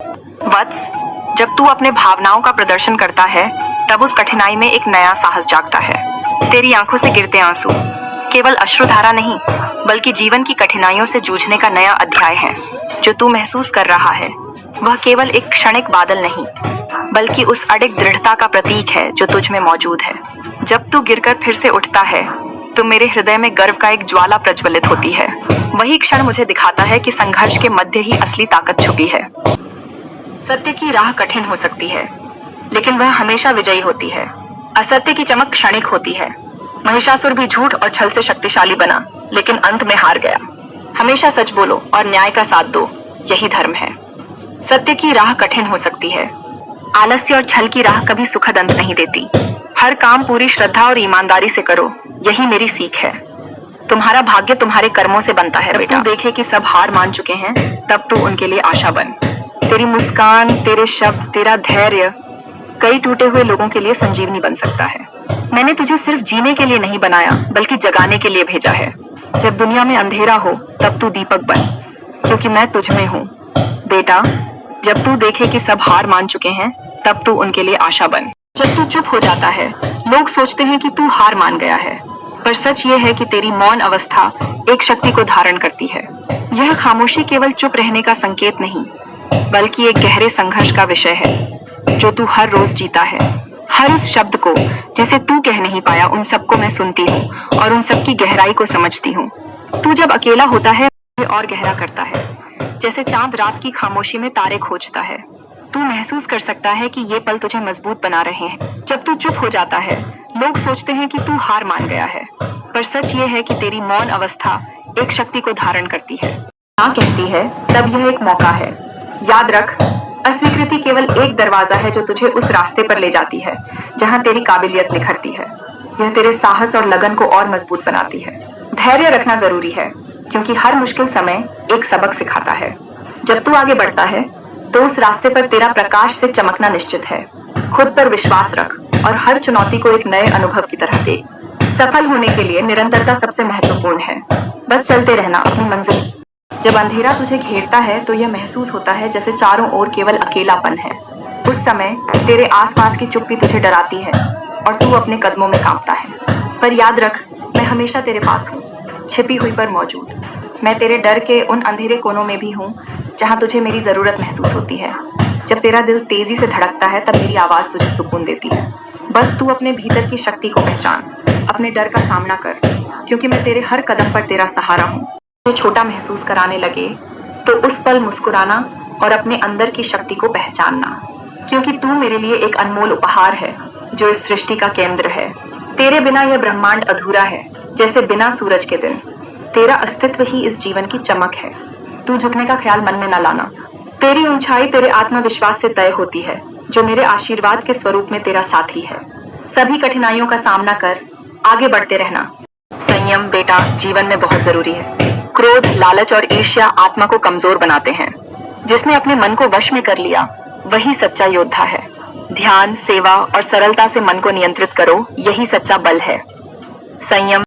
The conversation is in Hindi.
वत्स, जब तू अपने भावनाओं का प्रदर्शन करता है तब उस कठिनाई में एक नया साहस जागता है। तेरी आंखों से गिरते आंसू केवल अश्रुधारा नहीं, बल्कि जीवन की कठिनाइयों से जूझने का नया अध्याय है। जो तू महसूस कर रहा है वह केवल एक क्षणिक बादल नहीं, बल्कि उस अडिग दृढ़ता का प्रतीक है जो तुझ में मौजूद है। जब तू गिरकर फिर से उठता है तो मेरे हृदय में गर्व का एक ज्वाला प्रज्वलित होती है। वही क्षण मुझे दिखाता है कि संघर्ष के मध्य ही असली ताकत छुपी है। सत्य की राह कठिन हो सकती है, लेकिन वह हमेशा विजयी होती है। असत्य की चमक क्षणिक होती है। महिषासुर भी झूठ और छल से शक्तिशाली बना, लेकिन अंत में हार गया। हमेशा सच बोलो और न्याय का साथ दो, यही धर्म है। सत्य की राह कठिन हो सकती है। आलस्य और छल की राह कभी सुखद अंत नहीं देती। हर काम पूरी श्रद्धा और ईमानदारी से करो, यही मेरी सीख है। तुम्हारा भाग्य तुम्हारे कर्मों से बनता है बेटा। तू देखे कि सब हार मान चुके हैं, तब तू उनके लिए आशा बन। तेरी मुस्कान, तेरे शब्द, तेरा धैर्य कई टूटे हुए लोगों के लिए संजीवनी बन सकता है। मैंने तुझे सिर्फ जीने के लिए नहीं बनाया, बल्कि जगाने के लिए भेजा है। जब दुनिया में अंधेरा हो तब तू दीपक बन, क्योंकि मैं तुझ में हूँ। बेटा, जब तू देखे कि सब हार मान चुके हैं, तब तू उनके लिए आशा बन। जब तू चुप हो जाता है, लोग सोचते हैं कि तू हार मान गया है, पर सच ये है कि तेरी मौन अवस्था एक शक्ति को धारण करती है। यह खामोशी केवल चुप रहने का संकेत नहीं, बल्कि एक गहरे संघर्ष का विषय है जो तू हर रोज जीता है। हर उस शब्द को जिसे तू कह नहीं पाया, उन सबको मैं सुनती हूँ और उन सबकी गहराई को समझती हूँ। तू जब अकेला होता है और गहरा करता है, जैसे चांद रात की खामोशी में तारे खोजता है। तू महसूस कर सकता है कि ये पल तुझे मजबूत बना रहे हैं। जब तू चुप हो जाता है, लोग सोचते हैं कि तू हार मान गया है, पर सच ये है कि तेरी मौन अवस्था एक शक्ति को धारण करती है। ना कहती है तब यह एक मौका है। याद रख, अस्वीकृति केवल एक दरवाजा है जो तुझे उस रास्ते पर ले जाती है जहां तेरी काबिलियत निखरती है। यह तेरे साहस और लगन को और मजबूत बनाती है। धैर्य रखना जरूरी है, क्योंकि हर मुश्किल समय एक सबक सिखाता है। जब तू आगे बढ़ता है तो उस रास्ते पर तेरा प्रकाश से चमकना निश्चित है। खुद पर विश्वास रख और हर चुनौती को एक नए अनुभव की तरह देख। सफल होने के लिए निरंतरता सबसे महत्वपूर्ण है। बस चलते रहना अपनी मंजिल। जब अंधेरा तुझे घेरता है तो यह महसूस होता है जैसे चारों ओर केवल अकेलापन है। उस समय तेरे आसपास की चुप्पी तुझे डराती है और तू अपने कदमों में कांपता है। पर याद रख, मैं हमेशा तेरे पास हूँ, छिपी हुई पर मौजूद। मैं तेरे डर के उन अंधेरे कोनों में भी हूँ जहाँ तुझे मेरी जरूरत महसूस होती है। जब तेरा दिल तेजी से धड़कता है तब मेरी आवाज तुझे सुकून देती है। बस तू अपने भीतर की शक्ति को पहचान, अपने डर का सामना कर, क्योंकि मैं तेरे हर कदम पर तेरा सहारा हूँ। जो छोटा महसूस कराने लगे तो उस पल मुस्कुराना और अपने अंदर की शक्ति को पहचानना, क्योंकि तू मेरे लिए एक अनमोल उपहार है जो इस सृष्टि का केंद्र है। तेरे बिना यह ब्रह्मांड अधूरा है, जैसे बिना सूरज के दिन। तेरा अस्तित्व ही इस जीवन की चमक है। तू झुकने का ख्याल मन में न लाना। तेरी ऊंचाई तेरे आत्मविश्वास से तय होती है, जो मेरे आशीर्वाद के स्वरूप में तेरा साथी है। सभी कठिनाइयों का सामना कर आगे बढ़ते रहना। संयम बेटा जीवन में बहुत जरूरी है। क्रोध, लालच और ईर्ष्या आत्मा को कमजोर बनाते हैं। जिसने अपने मन को वश में कर लिया वही सच्चा योद्धा है। ध्यान, सेवा और सरलता से मन को नियंत्रित करो, यही सच्चा बल है। संयम